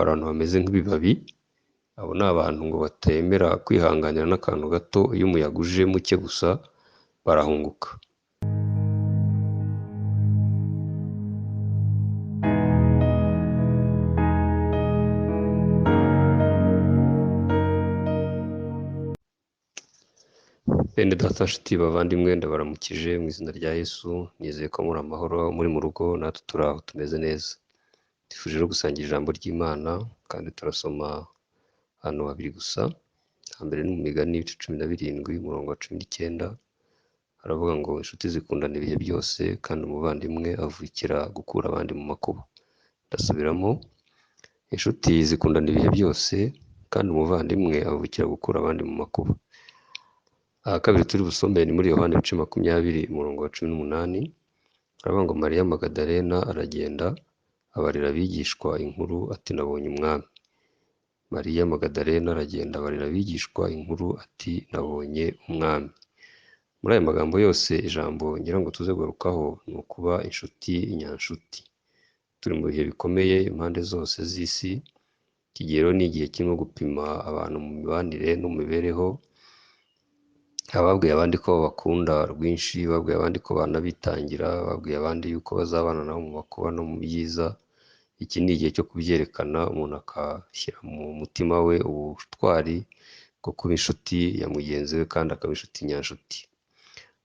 abantu bameze nk'ibibabi. Abo ni abantu ngo batemera kwihanganira n'akantu gato, iyo umuyaga uje muke gusa barahunguka. Bene data nshuti bavandimwe, ndabaramukije mu izina rya Yesu. Nizeye ko muri amahoro, muri mu rugo, natwe turi aho tumeze neza. Twifuje no gusangira ijambo ry'Imana, kandi turasoma ahantu habiri gusa. Hambere ni mu Migani ibice 17 umurongo wa 19, haravuga ngo inshuti zikundana ibihe byose, kandi umuvandimwe avukira gukura abandi mu makuba. Ndasubiramo, inshuti zikundana ibihe byose, kandi umuvandimwe avukira gukura abandi mu makuba. Aha kabiri turi busome ni muri Yohana 20 umurongo wa 18, haravuga ngo Mariya Magadalena aragenda abarira abigishwa inkuru ati nabonye umwami. Mariya Magadalena aragenda abarira abigishwa inkuru ati nabonye umwami. Muri aya magambo yose ijambo ngira ngo tuze kugarukaho ni ukuba inshuti nyanshuti. Turi mu bihe bikomeye impande zose z'isi. Iki gihe rero ni igihe kirimo gupima abantu mu mibanire no mu mibereho. Ababwiye abandi ko babakunda rwinshi, babwiye abandi ko banabitangira, babwiye abandi yuko bazabana nabo mu makuba no mu byiza. Iki ni igihe cyo kubyerekana, umuntu akashyira mu mutima we ubutwari bwo kuba inshuti ya mugenzi we, kandi akaba inshuti nyanshuti.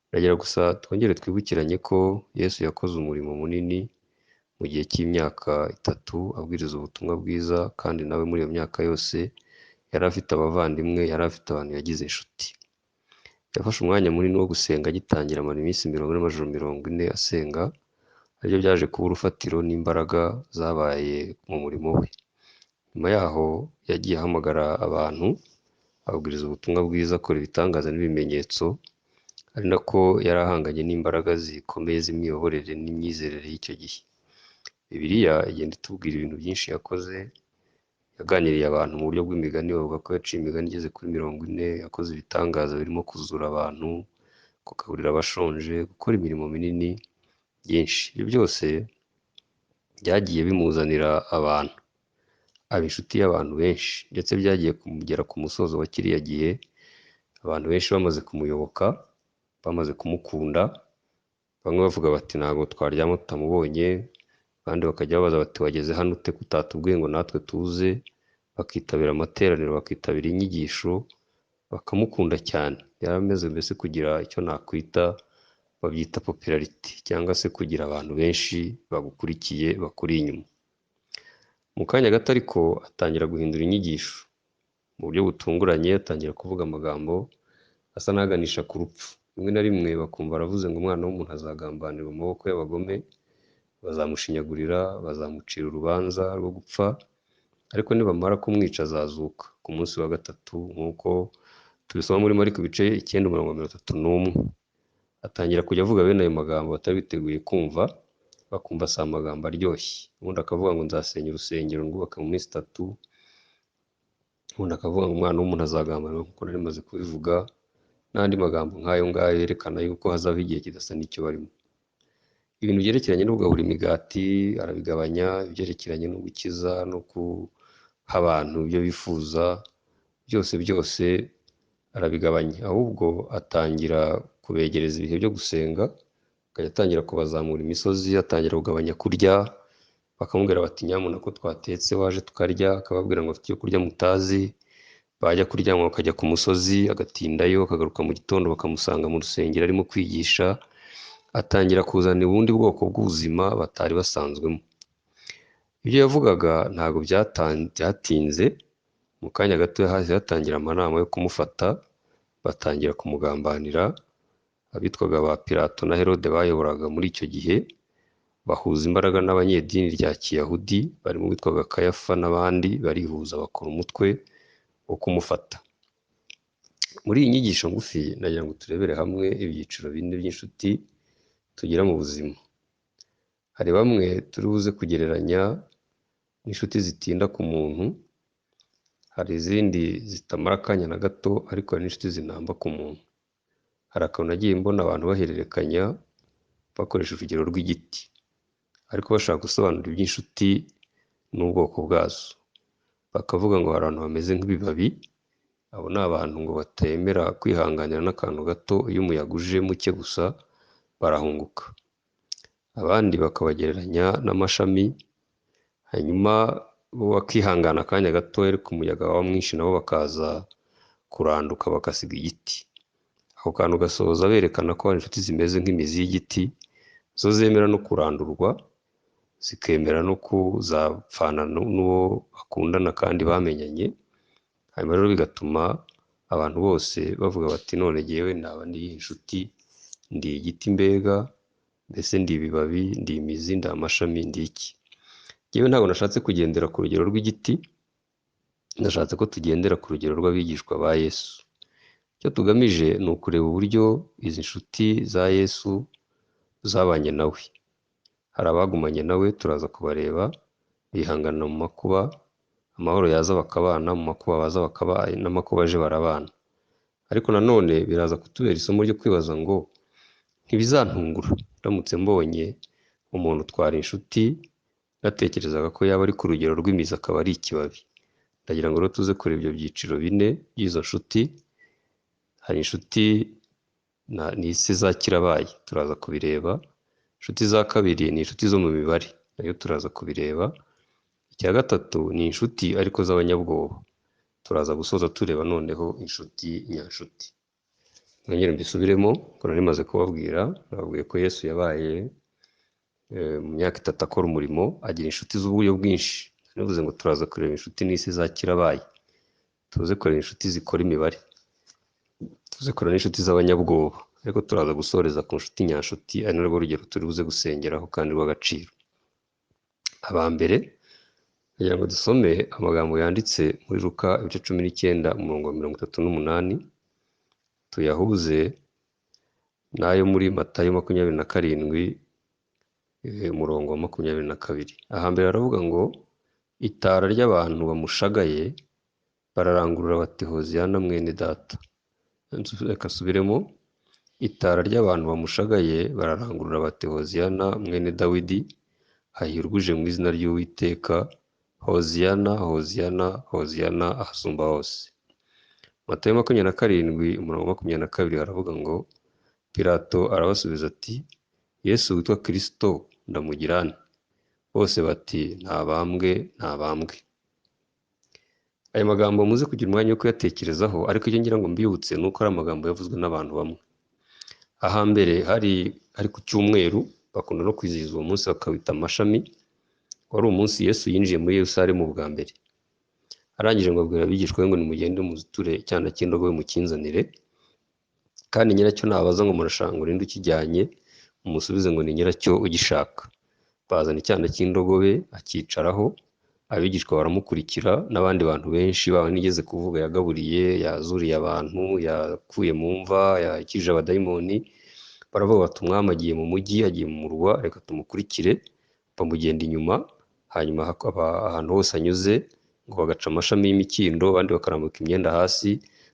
Ndagira gusa twongere twibukiranye ko Yesu yakoze umurimo munini mu gihe cy'imyaka 3 abwiriza ubutumwa bwiza, kandi nawe muri iyo myaka yose yari afite abavandimwe, yari afite abantu yagize inshuti. Yafashe umwanya munini wo gusenga, agitangira amara iminsi 40 n'amajoro 40 asenga. Aribyo byaje kuba urufatiro n'imbaraga zabaye mu murimo we. Nyuma yaho yagiye ahamagara abantu, ababwiriza ubutumwa bwiza, akora ibitangaza n'ibimenyetso, ari nako yari ahanganye n'imbaraga zikomeye z'imiyoborere n'imyizerere y'icyo gihe. Bibiliya igenda itubwira ibintu byinshi yakoze. Yaganiriye abantu mu buryo bw'imigani, bavuga ko yaciye imigani igeze kuri 40, yakoze ibitangaza birimo kuzura abantu, kugaburira abashonje, gukora imirimo minini byinshi. Ibyo byose byagiye bimuzanira abantu, aba inshuti y'abantu benshi, ndetse byagiye kumugera ku musozo wa kiriya gihe, abantu benshi bamaze kumuyoboka, bamaze kumukunda. Bamwe bavuga bati ntabwo twaryama tutamubonye, abandi bakajya babaza bati wageze hano ute kutatubwiye ngo natwe tuze. Bakitabira amateraniro, bakitabira inyigisho, bakamukunda cyane. Yari ameze mbese kugira icyo nakwita, babyita popularity, cyangwa se kugira abantu benshi bagukurikiye, bakuri inyuma. Mu kanya gato ariko atangira guhindura inyigisho mu buryo butunguranye. Atangira kuvuga amagambo asa n'aganisha ku rupfu. Rimwe na rimwe bakumva aravuze ngo umwana w'umuntu azagambanira mu maboko y'abagome, bazamushinyagurira, bazamucira urubanza rwo gupfa, ariko nibamara kumwica azazuka ku munsi wa gatatu, nk'uko tubisoma muri Mariko ibice 9:31. Atangira kujya avuga bene ayo magambo batari biteguye kumva, bakumva si amagambo aryoshye. Ubundi akavuga ngo nzasenya urusengero rwubaka mu minsi 3. Ubundi akavuga ngo umwana w'umuntu azagambanira, nk'uko nari maze kubivuga, n'andi magambo nk'ayo ngayo yerekana yuko hazaba igihe kidasa n'icyo barimo. Ibintu byerekeranye no kugabura imigati arabigabanya, ibyerekeranye no gukiza no guha abantu ibyo bifuza, byose arabigabanya. Ahubwo atangira kubegereza ibihe byo gusenga, akajya atangira kubazamura imisozi, atangira kugabanya kurya. Bakamubwira bati nyamuna ko twatetse waje tukarya, akababwira ngo afite icyo kurya mutazi. Bajya kuryama bakajya ku musozi, agatindayo, akagaruka mu gitondo bakamusanga mu rusengero arimo kwigisha. Atangira kuzana ubundi bwoko bw'ubuzima batari basanzwemo. Ibyo yavugaga ntabwo byatinze. Mu kanya gato hahise hatangira amanama yo kumufata, batangira kumugambanira. Abitwaga ba Pilato na Herode bayoboraga muri icyo gihe, bahuza imbaraga n'abanyedini rya Kiyahudi, barimo witwaga Kayafa n'abandi, barihuza bakora umutwe wo kumufata. Muri iyi nyigisho ngufi nagira ngo turebere hamwe ibyiciro bine by'inshuti tugira mu buzima. Hari bamwe turi buze kugereranya n'inshuti zitinda ku muntu, hari izindi zitamara akanya na gato, ariko hari n'inshuti zinamba ku muntu. Hari akantu nagiye mbona abantu bahererekanya bakoresha urugero rw'igiti, ariko bashaka gusobanura iby'inshuti n'ubwoko bwazo. bakavuga ngo hari abantu bameze nk'ibibabi, abo ni abantu ngo batemera kwihanganira n'akantu gato, iyo umuyaga uje muke gusa barahunguka. Abandi bakabagereranya n'amashami, hanyuma bo bakihangana akanya gato, ariko umuyaga waba mwinshi nabo bakaza kuranduka bagasiga igiti. Ako kantu gasoza berekana ko hari inshuti zimeze nk'imizi y'igiti, zo zemera no kurandurwa, zikemera no kuzapfana n'uwo bakundana kandi bamenyanye. Hanyuma rero bigatuma abantu bose bavuga bati none jyewe naba ndi inshuti, ndi igiti mbega, mbese ndi ibibabi, ndi imizi, ndi amashami, ndi iki? Jyewe ntabwo nashatse kugendera ku rugero rw'igiti, nashatse ko tugendera ku rugero rw'abigishwa ba Yesu. Icyo tugamije ni ukureba uburyo izi nshuti za Yesu zabanye nawe. Hari abagumanye nawe, turaza kubareba, bihangana mu makuba, amahoro yaza bakabana, mu makuba baza bakabana, n'amakuba aje barabana. Ariko nanone biraza kutubera isomo ryo kwibaza ngo ntibizantungura ndamutse mbonye umuntu twari inshuti, natekerezaga ko yaba ari ku rugero rw'imizi akaba ari ikibabi. Ndagira ngo rero tuze kureba ibyo byiciro bine by'izo nshuti. Hari inshuti n'isi za kirabaye, turaza kubireba. Inshuti za kabiri ni inshuti zo mu mibare, nayo turaza kubireba. Icya gatatu ni inshuti ariko z'abanyabwoba, turaza gusoza tureba noneho inshuti nyanshuti. Mwongere mbisubiremo ko nari maze kubabwira, nababwiye ko Yesu yabaye mu myaka 3 akora umurimo, agira inshuti z'uburyo bwinshi. Nivuze ngo turaza kureba inshuti n'isi za kirabaye, tuze kureba inshuti zikora imibare, tuze kureba n'inshuti z'abanyabwoba, ariko turaza gusoreza ku nshuti nyanshuti, ari narwo rugero turi buze gusengeraho kandi rw'agaciro. Abambere kugira ngo dusome amagambo yanditse muri Luka ibice 19 umurongo wa 38, tuyahuze n'ayo muri Matayo 27 umurongo wa 22. Ahambere aravuga ngo itara ry'abantu bamushagaye bararangurura bati Hoziyana mwene data. Reka subiremo, itara ry'abantu bamushagaye bararangurura bati Hoziyana mwene Dawidi, hahirwa uje mu izina ry'Uwiteka, Hoziyana, Hoziyana, Hoziyana ahasumba hose. Matayo 27 umurongo wa 22 haravuga ngo Pilato arabasubiza ati Yesu witwa Kristo ndamugirane? Bose bati ntabambwe, ntabambwe. Aya magambo muze kugira umwanya wo kuyatekerezaho, ariko icyo ngira ngo mbibutse nuko ari amagambo yavuzwe n'abantu bamwe. Ahambere hari ku cyumweru, bakunda no kwizihiza uwo munsi bakawita amashami. Wari umunsi Yesu yinjiye muri Yerusalemu bwa mbere. Arangije ngo abwira abigishwa be ngo nimugende muziture icyana cy'indogobe mukinzanire, kandi nyiracyo nabaza ngo murashaka ngo urinde ukijyanye, mumusubize ngo ni nyiracyo ugishaka. Bazana icyana cy'indogobe akicaraho, abigishwa baramukurikira, n'abandi bantu benshi baba nigeze kuvuga yagaburiye, yazuriye abantu, yakuye mu mva, yakije abadayimoni. Baravuga bati umwami agiye mu mujyi, agiye mu murwa, reka tumukurikire. Bamugenda inyuma, hanyuma ahantu hose anyuze ngo bagaca amashami y'imikindo, abandi bakarambuka imyenda hasi,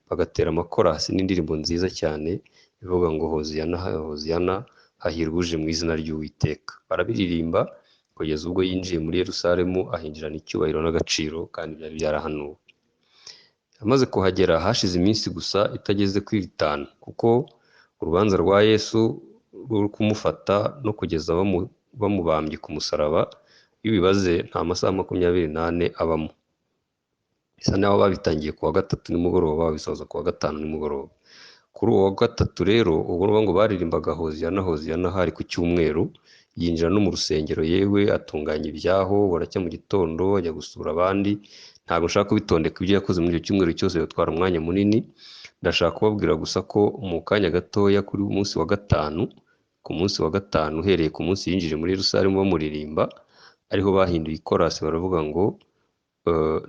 bagatera amakorasi n'indirimbo nziza cyane bivuga ngo Hoziyana, Hoziyana, hahirwa uje mu izina ry'Uwiteka. Barabiririmba kugeza ubwo yinjiye muri Yerusalemu, ahinjirana icyubahiro n'agaciro, kandi byari byarahanuwe. Amaze kuhagera hashize iminsi gusa itageze kuri 5, kuko urubanza rwa Yesu ruri kumufata no kugeza bamubambye ku musaraba, iyo bibaze nta masaha 24 abamo. Bisa naho babitangiye kuwa 3 nimugoroba, babisoza kuwa 5 nimugoroba. Kuri uwo wa 3 rero ubwo ngo baririmbaga Hoziyana, Hoziyana hari ku cyumweru, yinjira no mu rusengero, yewe atunganya ibyaho, baracya mu gitondo ajya gusura abandi. Ntabwo nshaka kubitondeka ibyo yakoze muri icyo cyumweru cyose, bitwara umwanya munini. Ndashaka kubabwira gusa ko mu kanya gatoya kuri umunsi wa 5, ku munsi wa 5 uhereye ku munsi yinjije muri Yerusalemu bamuririmba, ariho bahinduye ikorasi baravuga ngo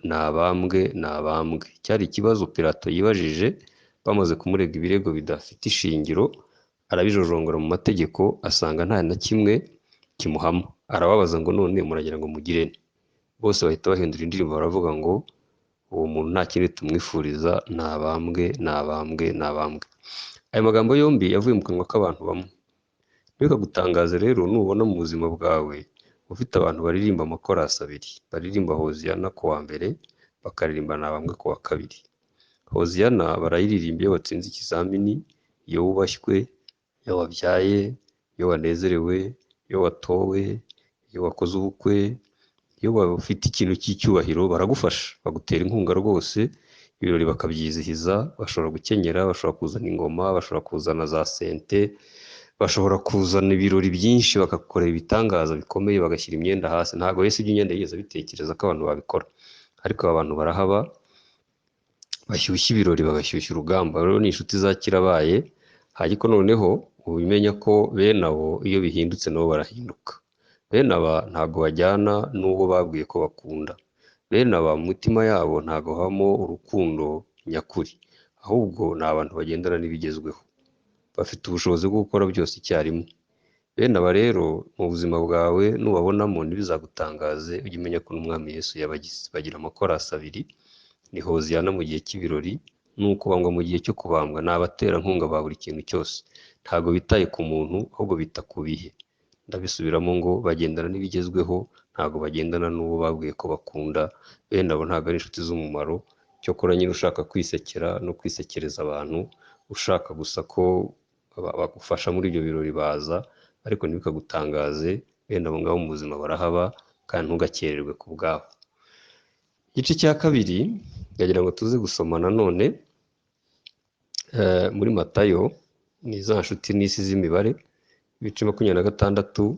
nabambwe, nabambwe. Cyari ikibazo Pilato yibajije, bamaze kumurega ibirego bidafite ishingiro, arabijojongora mu mategeko, asanga nta na kimwe kimuhama. Arababaza ngo none muragira ngo mugirene? Bose bahita bahindura indirimbo baravuga ngo uwo muntu nta kindi tumwifuriza, nabambwe, nabambwe, nabambwe. Aya magambo yombi yavuye mu kanwa k'abantu bamwe. Bikagutangaza rero nubona mu buzima bwawe ufite abantu baririmba amakorasi abiri, baririmba Hoziyana ku wa mbere bakaririmba nabambwe ku wa kabiri. Hoziyana barayiririmba iyo watsinze ikizamini, iyo wubashywe, iyo wabyaye, iyo wanezerewe, iyo watowe, iyo wakoze ubukwe, iyo ufite ikintu cy'icyubahiro baragufasha, bagutera inkunga rwose, ibirori bakabyizihiza, bashobora gukenyera, bashobora kuzana ingoma, bashobora kuzana za sente, bashobora kuzana ibirori byinshi bagakorera ibitangaza bikomeye, bagashyira imyenda hasi. Ntabwo Yesu iby'imyenda yigeze abitekereza ko abantu babikora, ariko abantu barahaba bashyushya ibirori, bagashyushya urugamba. Rero ni inshuti za kirabaye, ariko noneho ubimenya ko bene abo iyo bihindutse nabo barahinduka. Bene aba ntabwo bajyana n'uwo babwiye ko bakunda. Bene aba mu mitima yabo ntabwo habamo urukundo nyakuri, ahubwo ni abantu bagendana n'ibigezweho, bafite ubushobozi bwo gukora byose icyarimwe. Bene aba rero mu buzima bwawe nubabonamo ntibizagutangaze, ujye umenya ko n'umwami Yesu yabagize. Bagira amakorasi abiri, ni Hoziyana mu gihe cy'ibirori n'ukubambwa mu gihe cyo kubambwa. Ni abaterankunga ba buri kintu cyose, ntabwo bitaye ku muntu, ahubwo bita ku bihe. Ndabisubiramo ngo bagendana n'ibigezweho, ntabwo bagendana n'uwo babwiye ko bakunda. Bene abo ntabwo ari inshuti z'umumaro, cyokora nyine ushaka kwisekera no kwisekereza abantu, ushaka gusa ko bagufasha muri ibyo birori baza, ariko ntibikagutangaze. Bene abo ngabo mu buzima barahaba, kandi ntugakererwe ku bwabo. Igice cya kabiri ndagira ngo tuze gusoma nanone muri Matayo, ni za nshuti n'isi z'imibare, ibice 26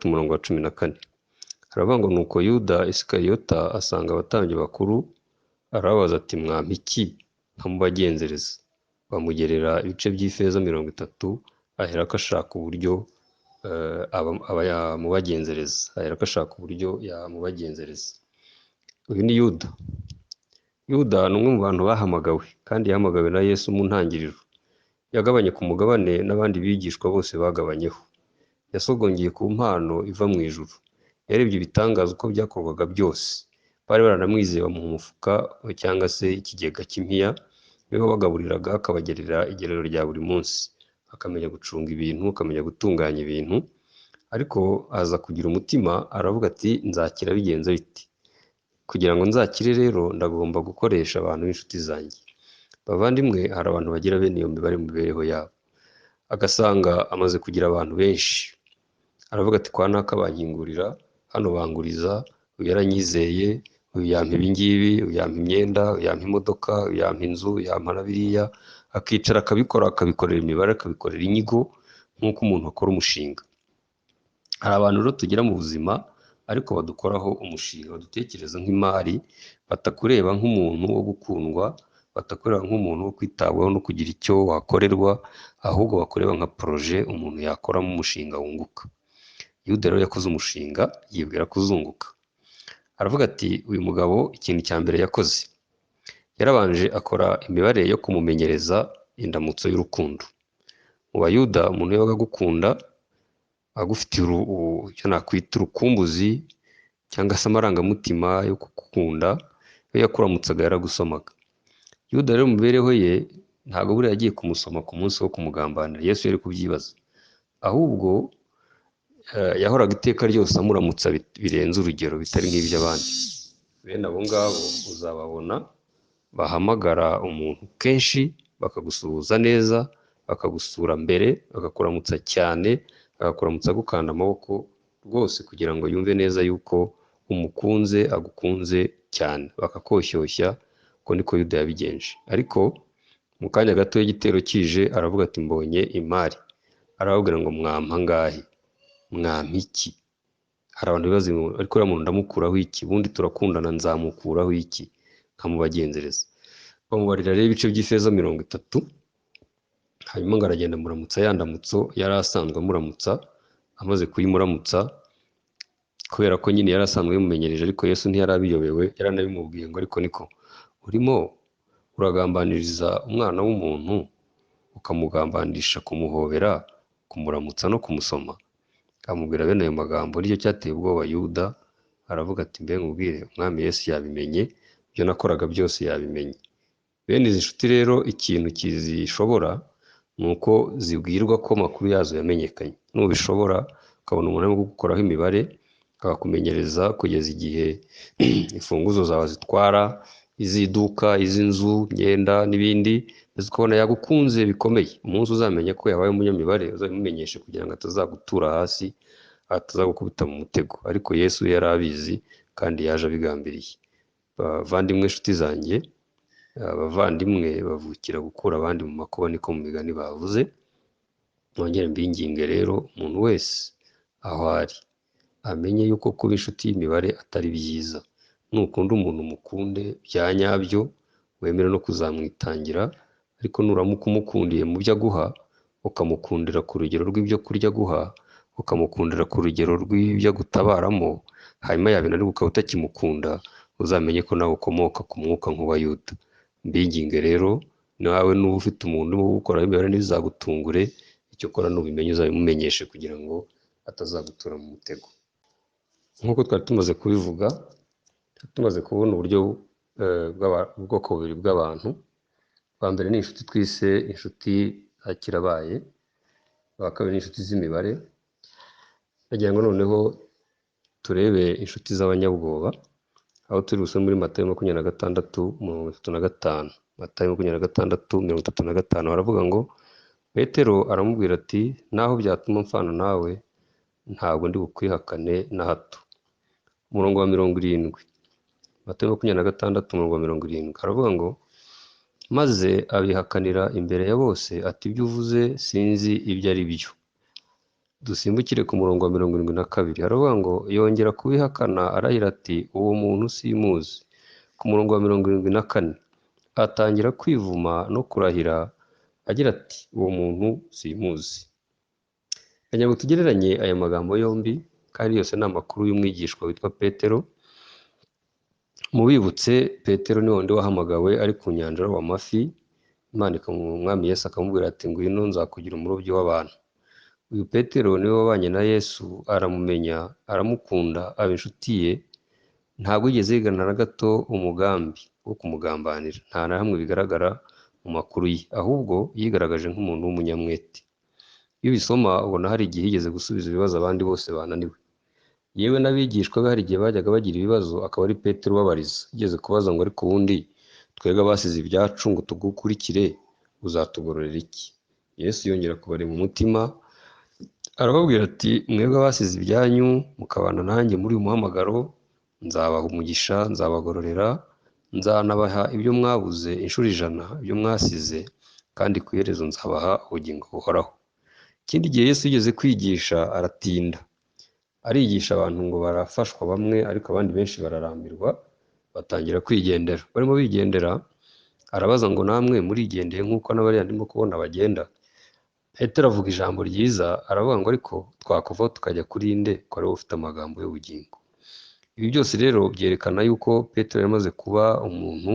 umurongo wa 14. Haravuga ngo nuko Yuda Isikariyota asanga abatambyi bakuru, arababaza ati mwampa iki nkamubagenzereza? Bamugerera ibice by'ifeza 30, aherako ashaka uburyo yamubagenzereza. Uyu ni Yuda. Yuda ni umwe mu bantu bahamagawe, kandi yahamagawe na Yesu mu ntangiriro. Yagabanye ku mugabane n'abandi bigishwa bose bagabanyeho. Yasogongeye ku mpano iva mu ijuru. Yarebye ibitangaza uko byakorwaga byose. Bari baranamwizeye mu mufuka cyangwa se ikigega cy'impiya, niho bagaburiraga, akabagerera igerero rya buri munsi. Akamenya gucunga ibintu, akamenya gutunganya ibintu. Ariko aza kugira umutima, aravuga ati nzakira bigenze biti. Kugira ngo nzakire rero ndagomba gukoresha abantu b'inshuti zanjye. Bavandimwe, hari abantu bagira bene iyo mibare mu mibereho yabo. Agasanga amaze kugira abantu benshi, aravuga ati kwa naka bankingurira, hano banguriza, uyu yaranyizeye, uyu yampa ibingibi, uyu yampa imyenda, uyu yampa imodoka, uyu yampa inzu, uyu yampa na biriya. Akicara akabikora, akabikorera imibare, akabikorera inyigo, nk'uko umuntu akora umushinga. Hari abantu rero tugira mu buzima, ariko badukoraho umushinga, badutekereza nk'imari, batakureba nk'umuntu wo gukundwa, batakureba nk'umuntu wo kwitabwaho no kugira icyo wakorerwa, ahubwo bakureba nka poroje umuntu yakoramo umushinga wunguka. Yuda rero yakoze umushinga, yibwira kuzunguka. Aravuga ati uyu mugabo ikintu cya mbere yakoze, yarabanje akora imibare yo kumumenyereza indamutso y'urukundo. Mu Bayuda umuntu yabaga agukunda, agufitiye icyo nakwita urukumbuzi cyangwa se amarangamutima yo kugukunda, iyo yakuramutsaga yaragusomaga. Yuda rero mu mibereho ye ntabwo buriya yagiye kumusoma ku munsi wo kumugambanira. Yesu yari kubyibaza, ahubwo yahoraga iteka ryose amuramutsa birenze urugero, bitari nk'iby'abandi. Bene abo ngabo uzababona bahamagara umuntu kenshi, bakagusuhuza neza, bakagusura mbere, bakakuramutsa cyane, bakakuramutsa gukanda amaboko rwose, kugira ngo yumve neza yuko umukunze, agukunze cyane. Bakakoshyushya, ko niko Yuda yabigenje. Ariko mu kanya gato y'igitero kije, aravuga ati mbonye imari. Arababwira ngo mwampa angahe? Mwampa iki? Hari abantu bibaza, ariko uriya muntu ndamukuraho iki? Ubundi turakundana, nzamukuraho iki nkamubagenzereza? Bamubarira rero ibice by'ifeza 30, hanyuma ngo aragenda amuramutsa ya ndamutso yari asanzwe amuramutsa. Amaze kuyimuramutsa, kubera ko nyine yari asanzwe yamumenyereje, ariko Yesu ntiyari abiyobewe, yaranabimubwiye ngo ariko niko urimo uragambaniriza umwana w'umuntu, ukamugambanisha kumuhobera, kumuramutsa no kumusoma? Amubwira bene ayo magambo. Nicyo cyateye ubwoba Yuda, aravuga ati mbe nkubwire, umwami Yesu yabimenye, ibyo nakoraga byose yabimenye. Bene izi nshuti rero ikintu kizishobora ni uko zibwirwa ko amakuru yazo yamenyekanye. Nubishobora ukabona umuntu arimo gukoraho imibare, akakumenyereza kugeza igihe imfunguzo zawe zitwara, iz'iduka, iz'inzu, imyenda n'ibindi, ndetse ukabona yagukunze bikomeye. Umunsi uzamenye ko yabaye umunyamibare uzabimumenyeshe kugira ngo atazagutura hasi, atazagukubita mu mutego. Ariko Yesu yari abizi kandi yaje abigambiriye. Bavandimwe, inshuti zanjye, abavandimwe bavukira gukura abandi mu makuba, niko mu migani bavuze. Nongere mbinginge rero umuntu wese aho ari amenye yuko kuba inshuti y'imibare atari byiza. Nukunda umuntu mukunde bya nyabyo, wemere no kuzamwitangira, ariko nuramuka umukundiye mu byo aguha, ukamukundira ku rugero rw'ibyo kurya aguha, ukamukundira ku rugero rw'ibyo agutabaramo, hanyuma yabinanirwa ukaba utakimukunda, uzamenye ko nawe ukomoka ku mwuka nk'uwa Yuda. Mbinginge rero nawe nuba ufite umuntu urimo gukora imibare ntibizagutungure, icyo ukora nubimenye uzabimumenyeshe kugira ngo atazagutura mu mutego. Nk'uko twari tumaze kubivuga, tumaze kubona uburyo ubwoko bubiri bw'abantu. Bwa mbere ni inshuti twise inshuti za kirabaye, bwa kabiri ni inshuti z'imibare. Nagira ngo noneho turebe inshuti z'abanyabwoba, aho turi busome muri Matayo 26:35. Matayo 26:35 haravuga ngo, Petero aramubwira ati, naho byatuma mfana nawe, ntabwo ndi bukwihakane na hato. Umurongo wa 70, Matayo 26:70 haravuga ngo, maze abihakanira imbere ya bose ati, ibyo uvuze sinzi ibyo ari byo. Dusimbukire ku murongo wa 72, haravuga ngo, yongera kubihakana arahira ati, uwo muntu simuzi. Ku murongo wa 74 atangira kwivuma no kurahira agira ati, uwo muntu simuzi. Kugira ngo tugereranye aya magambo yombi, kandi yose ni amakuru y'umwigishwa witwa Petero. Mubibutse, Petero ni wundi wahamagawe ari ku nyanja aroba amafi, Imana umwami Yesu akamubwira ati, ngwino nzakugira umurobyi w'abantu. Uyu Petero niwe wabanye na Yesu, aramumenya, aramukunda, aba inshuti ye. Ntabwo yigeze yigana na gato umugambi wo kumugambanira, nta na hamwe bigaragara mu makuru ye, ahubwo yigaragaje nk'umuntu w'umunyamwete. Iyo ubisoma ubona hari igihe yigeze gusubiza ibibazo abandi bose bananiwe. Yewe n'abigishwa be hari igihe bajyaga bagira ibibazo, akaba ari Petero ubabariza. Yigeze kubaza ngo, ariko ubundi twebwe abasize ibyacu ngo tugukurikire, uzatugororera iki? Yesu yongera kubarema umutima, arababwira ati, mwebwe abasize ibyanyu mukabana nanjye muri uyu muhamagaro, nzabaha umugisha, nzabagororera, nzanabaha ibyo mwabuze inshuro 100, ibyo mwasize, kandi ku iherezo nzabaha ubugingo buhoraho. Ikindi gihe Yesu yigeze kwigisha aratinda, arigisha abantu ngo barafashwa bamwe, ariko abandi benshi bararambirwa, batangira kwigendera. Barimo bigendera, arabaza ngo, namwe murigendeye nk'uko n'abariya ndimo kubona bagenda? Petero avuga ijambo ryiza, aravuga ngo, ariko twakuvaho tukajya kuri nde, ko ari wowe ufite amagambo y'ubugingo. Ibi byose rero byerekana yuko Petero yamaze kuba umuntu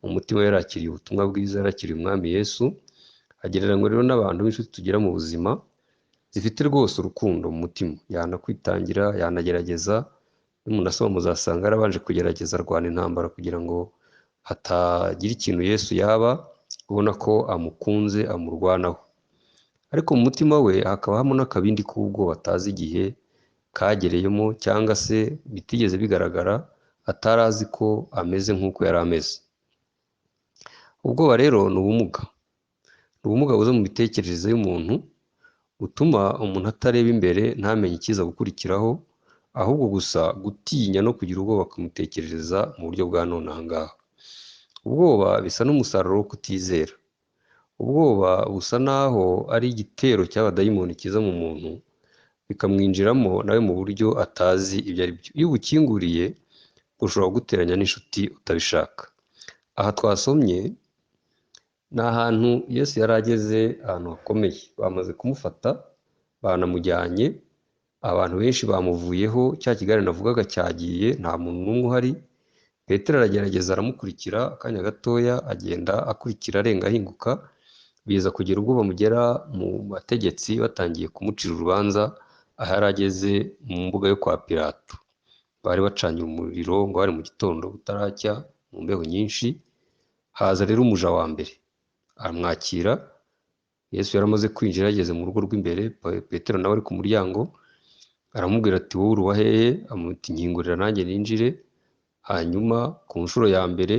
mu mutima, yarakiriye ubutumwa bwiza, yarakiriye umwami Yesu. Agereranywa rero n'abantu b'inshuti tugira mu buzima, zifite rwose urukundo mu mutima, yanakwitangira, yanagerageza. N'umuntu asoma muzasanga yarabanje kugerageza, arwana intambara kugira ngo hatagira ikintu Yesu yaba, ubona ko amukunze, amurwanaho. Ariko mu mutima we hakabamo n'akabindi k'ubwoba atazi igihe kagereyemo, cyangwa se bitigeze bigaragara, atari azi ko ameze nk'uko yari ameze. Ubwoba rero ni ubumuga. Ni ubumuga buza mu mitekerereze y'umuntu, butuma umuntu atareba imbere, ntamenye ikiza gukurikiraho, ahubwo gusa gutinya no kugira ubwoba akamutekerereza mu buryo bwa none aha ngaha. Ubwoba bisa n'umusaruro wo kutizera. Ubwoba busa naho ari igitero cy'abadayimoni kiza mu muntu, bikamwinjiramo nawe mu buryo atazi ibyo ari byo. Iyo ubukinguriye, ushobora guteranya n'inshuti utabishaka. Aha twasomye ni ahantu Yesu yari ageze, ahantu hakomeye. Bamaze kumufata, banamujyanye, abantu benshi bamuvuyeho, cya kigare navugaga cyagiye, nta muntu n'umwe uhari. Petero aragerageza, aramukurikira, akanya gatoya agenda akurikira, arenga ahinguka, biza kugera ubwo bamugera mu bategetsi, batangiye kumucira urubanza, aho yari ageze mu mbuga yo kwa Pilato. Bari bacanye umuriro ngo bari mu gitondo butaracya, mu mbeho nyinshi. Haza rero umuja wa mbere, aramwakira. Yesu yari amaze kwinjira, yageze mu rugo rw'imbere, Petero nawe ari ku muryango. aramubwira ati wowe uri uwa hehe? amuti nkingurira nanjye ninjire. Hanyuma ku nshuro ya mbere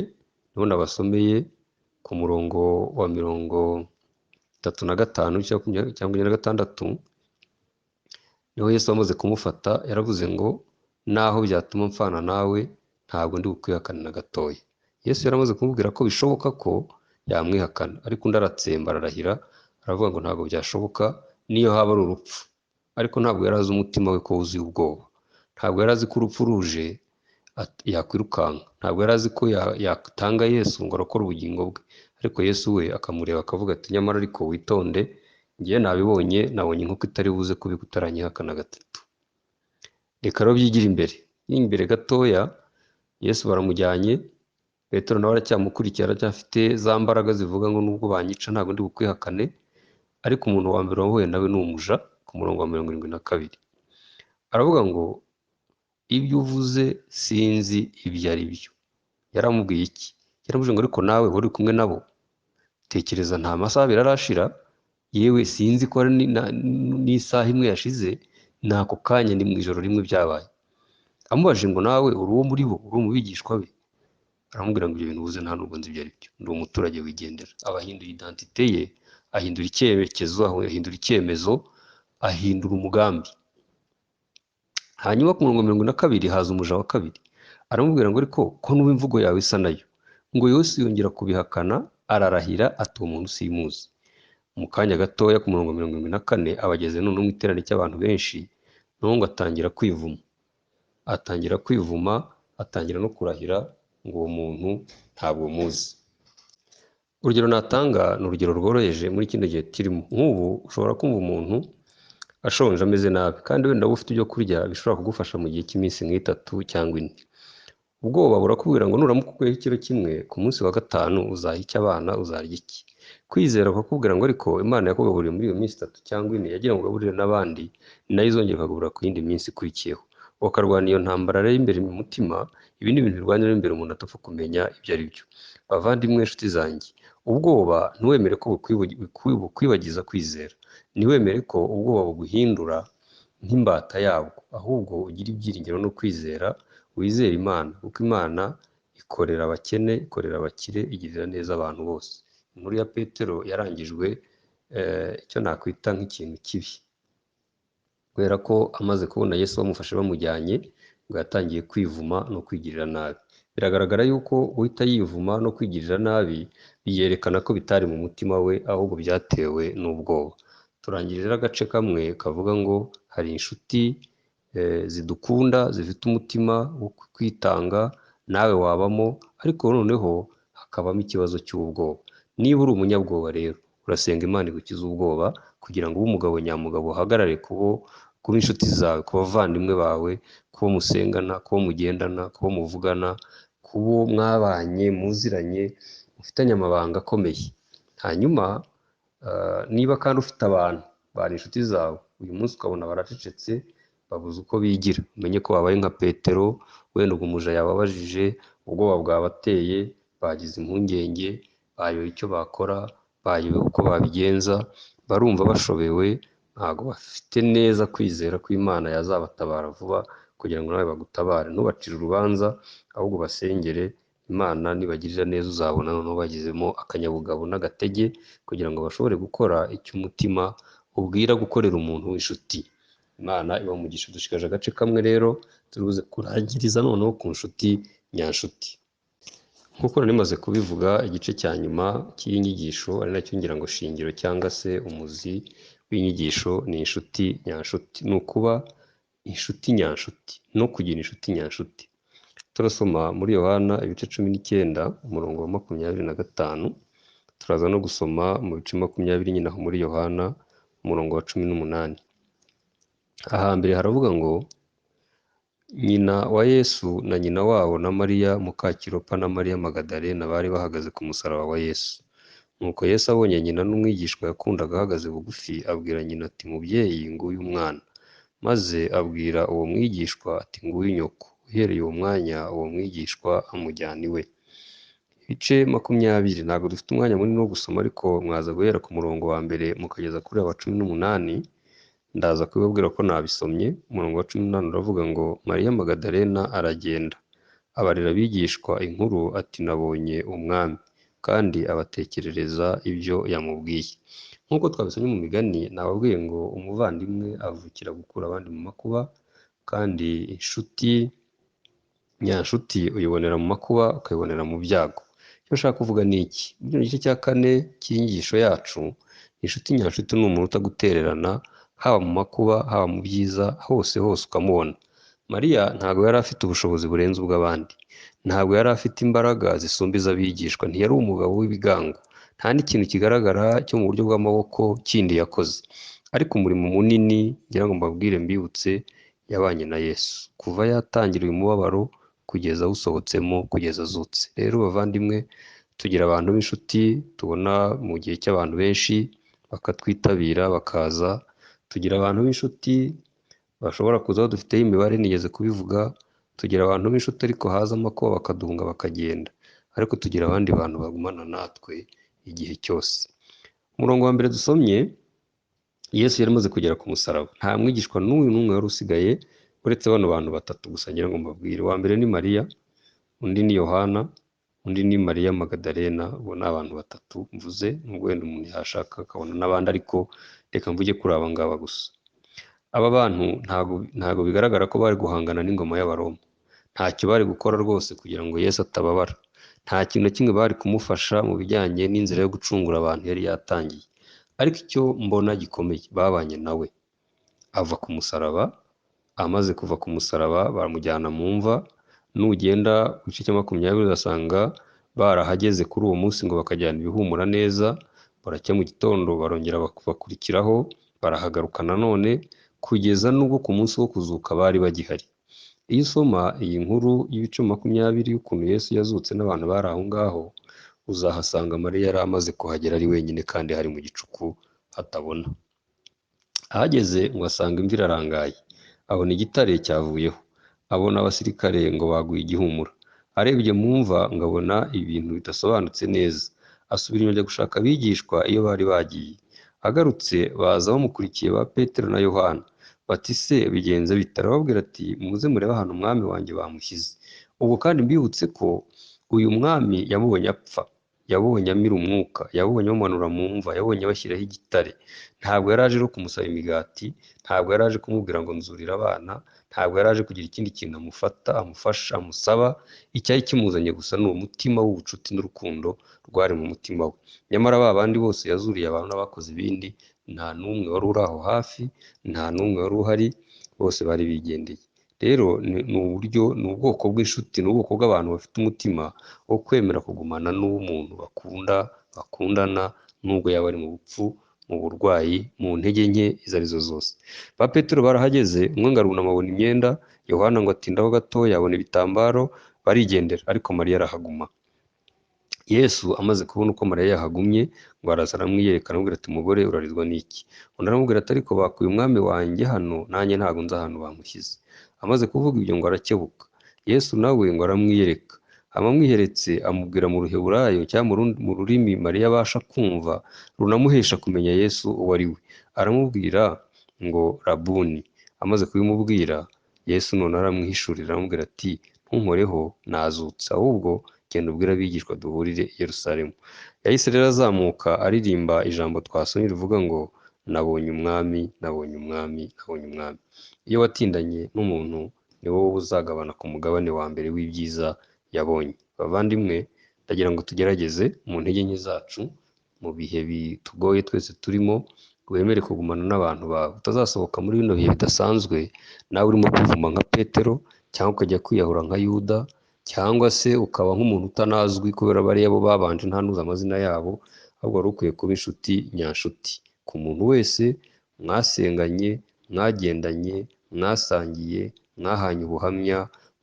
niho nabasomeye ku murongo wa 35 cyangwa 36, niho Yesu amaze kumufata yaravuze ngo naho byatuma mfana nawe ntabwo ndi bukwihakana na gatoya. Yesu yaramaze kumubwira ko bishoboka ko yamwihakana, ariko undi aratsemba ararahira aravuga ngo ntabwo byashoboka niyo haba ari urupfu. Ariko ntabwo yari azi umutima we ko wuzuye ubwoba, ntabwo yari azi ko urupfu ruje yakwirukanka, ntabwo yari azi ko yatanga Yesu ngo arokore ubugingo bwe. Ariko Yesu we akamureba akavuga ati nyamara ariko witonde, ngiye nabibonye, nabonye inkoko itari buze kubika utaranyihakana gatatu. Reka rero byigire imbere gatoya. Yesu baramujyanye, Petero nawe aracyamukurikira, aracyafite za mbaraga zivuga ngo nubwo banyica ntabwo ndi bukwihakane. Ariko umuntu wa mbere wahuye nawe ni umuja ku murongo wa 72, aravuga ngo ibyo uvuze sinzi ibyo ari byo. Yaramubwiye iki? Yaramubwiye ngo ariko nawe wari kumwe nabo, tekereza nta masaha abiri arashira, yewe sinzi ko ari n'isaha imwe yashize, nako kanya ni mu ijoro rimwe byabaye. Amubajije ngo nawe uri uwo muri bo, uri mu bigishwa be? Aramubwira ngo ibyo bintu uvuze nta nubwo nzi ibyo ari byo, ndi umuturage wigendera. Abahindura identite ye, ahindura icyerekezo, ahindura icyemezo, ahindura umugambi. Hanyuma ku murongo 72 haza umuja wa kabiri, aramubwira ngo ariko ko n'ubu imvugo yawe isa nayo. Ngo Yesu yongera kubihakana, ararahira ati uwo muntu simuzi. Mu kanya gatoya ku murongo 74 abageze none mu iterane cy'abantu benshi, noneho ngo atangira kwivuma, atangira no kurahira ngo uwo muntu ntabwo muzi. Urugero natanga ni urugero rworoheje muri kino gihe turimo. Nk'ubu ushobora kumva umuntu ashonje ameze nabi, kandi wenda ufite ibyo kurya bishobora kugufasha mu gihe cy'iminsi nk'itatu cyangwa 4. Ubwoba burakubwira ngo nuramuka ukuyeho ikiro kimwe, ku munsi wa 5 uzaha iki abana, uzarya iki? Kwizera bakakubwira ngo ariko Imana yakugaburiye muri iyo minsi 3 cyangwa 4, yagira ngo ugaburire n'abandi, nayo izongera ikagaburira ku yindi minsi ikurikiyeho. Ukarwana iyo ntambara rero imbere mu mutima. Ibi ni ibintu birwanira imbere umuntu atapfa kumenya ibyo ari byo. Bavandimwe, inshuti zanjye, ubwoba ntiwemere ko bukwibagiza kwizera, ntiwemere ko ubwoba buguhindura nk'imbata yabwo, ahubwo ugira ibyiringiro no kwizera, wizera Imana, kuko Imana ikorera abakene, ikorera abakire, igirira neza abantu bose. Inkuru ya Petero yarangijwe icyo nakwita nk'ikintu kibi, kubera ko amaze kubona Yesu bamufashe bamujyanye, ngo yatangiye kwivuma no kwigirira nabi. Biragaragara yuko uhita yivuma no kwigirira nabi biyerekana ko bitari mu mutima we, ahubwo byatewe n'ubwoba. Turangirira agace kamwe kavuga ngo hari inshuti zidukunda, zifite umutima wo kwitanga, nawe wabamo, ariko noneho hakabamo ikibazo cy'ubwoba. Niba uri umunyabwoba rero, urasenga Imana igukize ubwoba, kugira ngo ube umugabo nyamugabo, uhagarare kuba inshuti zawe, ku bavandimwe bawe, kubo musengana, kubo mugendana, kubo muvugana, kubo mwabanye, muziranye, mufitanye amabanga akomeye. Hanyuma niba kandi ufite abantu bari inshuti zawe, uyu munsi ukabona baracecetse, babuze uko bigira, umenye ko babaye nka Petero. Wenda ubwo umuja yababajije, ubwoba bwabateye, bagize impungenge, bayobewe icyo bakora, bayobewe uko babigenza, barumva bashobewe, ntabwo bafite neza kwizera ko Imana yazabatabara vuba kugira ngo nawe bagutabare. Ntubacire urubanza, ahubwo basengere Imana. Nibagirira neza uzabona noneho bagizemo akanyabugabo n'agatege, kugira ngo bashobore gukora icyo umutima ubwira gukorera umuntu w'inshuti. Imana ibamugisha. Dushikaje agace kamwe rero, turubuze kurangiriza noneho ku nshuti nyanshuti. Nk'uko nari maze kubivuga, igice cya nyuma cy'inyigisho ari nacyo ngira ngo shingiro cyangwa se umuzi w'inyigisho ni inshuti nyanshuti. Ni ukuba inshuti nyanshuti no kugira inshuti nyanshuti. Turasoma muri Yohana ibice 19 umurongo wa 25, turaza no gusoma mu bice 20 nyine aho muri Yohana umurongo wa 18. Ahambere haravuga ngo nyina wa Yesu na nyina wabo na Mariya muka Kilopa na Mariya Magadalena bari bahagaze ku musaraba wa Yesu. Nuko Yesu abonye nyina n'umwigishwa yakundaga ahagaze bugufi, abwira nyina ati mubyeyi, nguyu umwana. Maze abwira uwo mwigishwa ati nguyu nyoko. Uhereye uwo mwanya uwo mwigishwa amujyana iwe. Ibice 20, ntabwo dufite umwanya munini wo gusoma, ariko mwaza guhera ku murongo wa mbere mukageza kuri wa 18, ndaza kubibabwira ko nabisomye. Umurongo wa 18 uravuga ngo Mariya Magadalena aragenda abarira abigishwa inkuru ati nabonye umwami, kandi abatekerereza ibyo yamubwiye. Nk'uko twabisomye mu migani, nababwiye ngo umuvandimwe avukira gukura abandi mu makuba, kandi nyanshuti uyibonera mu makuba ukayibonera mu byago. Icyo nshaka kuvuga ni iki? Muri kino gice cya 4 cy'inyigisho yacu, inshuti nyanshuti ni umuntu utagutererana, haba mu makuba, haba mu byiza, hose ukamubona. Mariya ntabwo yari afite ubushobozi burenze ubw'abandi, ntabwo yari afite imbaraga zisumba iz'abigishwa, ntiyari umugabo w'ibigango, nta n'ikintu kigaragara cyo mu buryo bw'amaboko kindi yakoze, ariko umurimo munini ngira ngo mbabwire mbibutse, yabanye na Yesu kuva yatangira uyu mubabaro kugeza awusohotsemo, kugeza azutse. Rero bavandimwe, tugira abantu b'inshuti tubona mu gihe cy'abantu benshi bakatwitabira bakaza, tugira abantu b'inshuti bashobora kuza aho dufiteho imibare nigeze kubivuga, tugira abantu b'inshuti ariko haza amakuba bakaduhunga bakagenda, ariko tugira abandi bantu bagumana natwe igihe cyose. Umurongo wa mbere dusomye, Yesu yari amaze kugera ku musaraba, nta mwigishwa n'umwe wari usigaye uretse bano bantu batatu gusa ngira ngo mbabwire. Uwa mbere ni Mariya, undi ni Yohana, undi ni Mariya Magadalena. Abo ni abantu batatu mvuze, nubwo wenda umuntu yashaka akabona n'abandi, ariko reka mvuge kuri aba ngaba gusa. Aba bantu ntabwo bigaragara ko bari guhangana n'ingoma y'Abaroma, ntacyo bari gukora rwose kugira ngo Yesu atababara, nta kintu na kimwe bari kumufasha mu bijyanye n'inzira yo gucungura abantu yari yatangiye. Ariko icyo mbona gikomeye, babanye nawe ava ku musaraba. Amaze kuva ku musaraba baramujyana mu mva, nugenda ku gice cya 20 ugasanga barahageze kuri uwo munsi ngo bakajyana ibihumura neza. Baracya mu gitondo barongera bakurikiraho, barahagaruka nanone kugeza n'ubwo ku munsi wo kuzuka bari bagihari. Iyo usoma iyi nkuru y'ibice 20 y'ukuntu Yesu yazutse n'abantu bari aho ngaho, uzahasanga Mariya yari amaze kuhagera ari wenyine, kandi hari mu gicuku hatabona. Ahageze ngo asanga imva irarangaye, abona igitare cyavuyeho, abona abasirikare ngo baguye igihumura. Arebye mu mva ngo abona ibintu bidasobanutse neza, asubira inyuma ajya gushaka abigishwa iyo bari bagiye. Agarutse baza bamukurikiye ba Petero na Yohana, bati se bigenze bite? Arababwira ati muze murebe ahantu umwami wanjye bamushyize. Ubwo kandi mbibutse ko uyu mwami yamubonye apfa, yabonye amira umwuka, yabonye bamanura mu mva, yabonye bashyiraho igitare. Ntabwo yari aje no kumusaba imigati, ntabwo yari aje kumubwira ngo nzurira abana, ntabwo yari aje kugira ikindi kintu amufasha, amusaba. Icyari kimuzanye gusa ni umutima w'ubucuti n'urukundo rwari mu mutima we. Nyamara ba bandi bose yazuriye abantu n'abakoze ibindi, nta n'umwe wari uri aho hafi, nta n'umwe wari uhari, bose bari bigendeye. Rero ni ubwoko bw'inshuti, ni ubwoko bw'abantu bafite umutima wo kwemera kugumana n'umuntu bakundana, nubwo yaba ari mu bupfu, mu burwayi, mu ntege nke izo arizo zose. Ba Petero barahageze, umwe ngo arunama abona imyenda, Yohana ngo atindaho gatoya abona ibitambaro, barigendera, ariko Mariya arahaguma. Yesu amaze kubona uko Mariya yahagumye, ngo araza aramwiyereka, aramubwira ati umugore urarizwa n'iki? Undi aramubwira ati ariko bakuye umwami wanjye hano, nanjye ntabwo nzi ahantu bamushyize. Amaze kuvuga ibyo ngo arakebuka. Yesu nawe ngo aramwiyereka, amamwiheretse amubwira mu ruheburayo cyangwa mu rurimi Mariya abasha kumva, runamuhesha kumenya Yesu uwo ari we. Aramubwira ngo Rabuni. Amaze kubimubwira, Yesu none aramwihishurira, aramubwira ati ntunkoreho, nazutse, ahubwo genda ubwira abigishwa duhurire i Yerusalemu. Yahise rero azamuka aririmba ijambo twasomye rivuga ngo nabonye umwami, nabonye umwami, nabonye umwami. Iyo watindanye n'umuntu ni wowe uzagabana ku mugabane wa mbere w'ibyiza yabonye. Bavandimwe, ndagira ngo tugerageze mu ntege nke zacu, mu bihe bitugoye twese turimo, wemere kugumana n'abantu bawe. Utazasohoka muri bino bihe bidasanzwe nawe urimo kwivuma nka Petero, cyangwa ukajya kwiyahura nka Yuda, cyangwa se ukaba nk'umuntu utanazwi kubera bariya bo babanje nta nuzi amazina yabo, ahubwo wari ukwiye kuba inshuti nyanshuti ku muntu wese mwasenganye, mwagendanye, mwasangiye, mwahanye ubuhamya,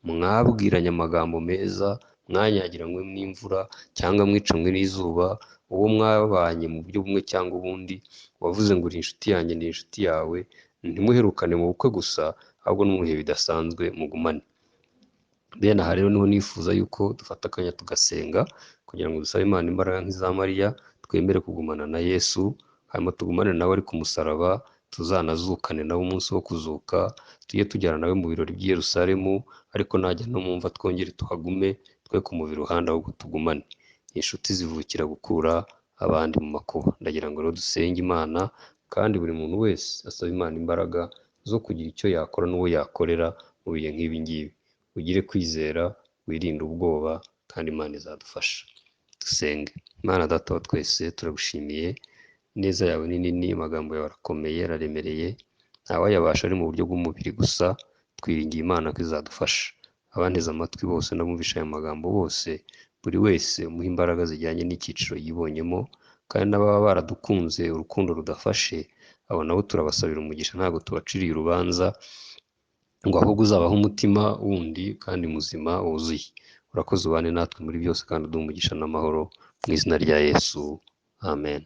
mwabwiranye amagambo meza, mwanyagiranywe n'imvura cyangwa mwicanywe n'izuba, uwo mwabanye mu buryo bumwe cyangwa ubundi, wavuze ngo uri inshuti yanjye ndi inshuti yawe. Ntimuherukane mu bukwe gusa, ahubwo no mu bihe bidasanzwe mugumane. Bene aha rero niho nifuza yuko dufata akanya tugasenga kugira ngo dusabe Imana imbaraga nk'iza Mariya, twemere kugumana na Yesu, hanyuma tugumane nawe ari ku musaraba, tuzanazukane nawe umunsi wo kuzuka, tujye tujyana nawe mu birori by'i Yerusalemu, ariko najya no mu mva twongere tuhagume, twe kumuva iruhande ahubwo tugumane. Inshuti zivukira gukura abandi mu makuba. Ndagira ngo rero dusenge Imana, kandi buri muntu wese asaba Imana imbaraga zo kugira icyo yakora n'uwo yakorera mu bihe nk'ibi ngibi. Ugire kwizera, wirinde ubwoba, kandi Imana izadufasha. Dusenge. Imana Data wa twese, turagushimiye, ineza yawe ni nini, amagambo yawe arakomeye, araremereye, ntawayabasha ari mu buryo bw'umubiri gusa. Twiringiye Imana ko izadufasha. Abanteze amatwi bose n'abumvisha aya magambo bose, buri wese umuha imbaraga zijyanye n'icyiciro yibonyemo, kandi n'ababa baradukunze urukundo rudafashe, abo nabo turabasabira umugisha, ntabwo tubaciriye urubanza, ngo ahubwo uzabaho umutima wundi kandi muzima wuzuye. Urakoze ubane natwe muri byose, kandi uduhe umugisha n'amahoro, mu izina rya Yesu, amen.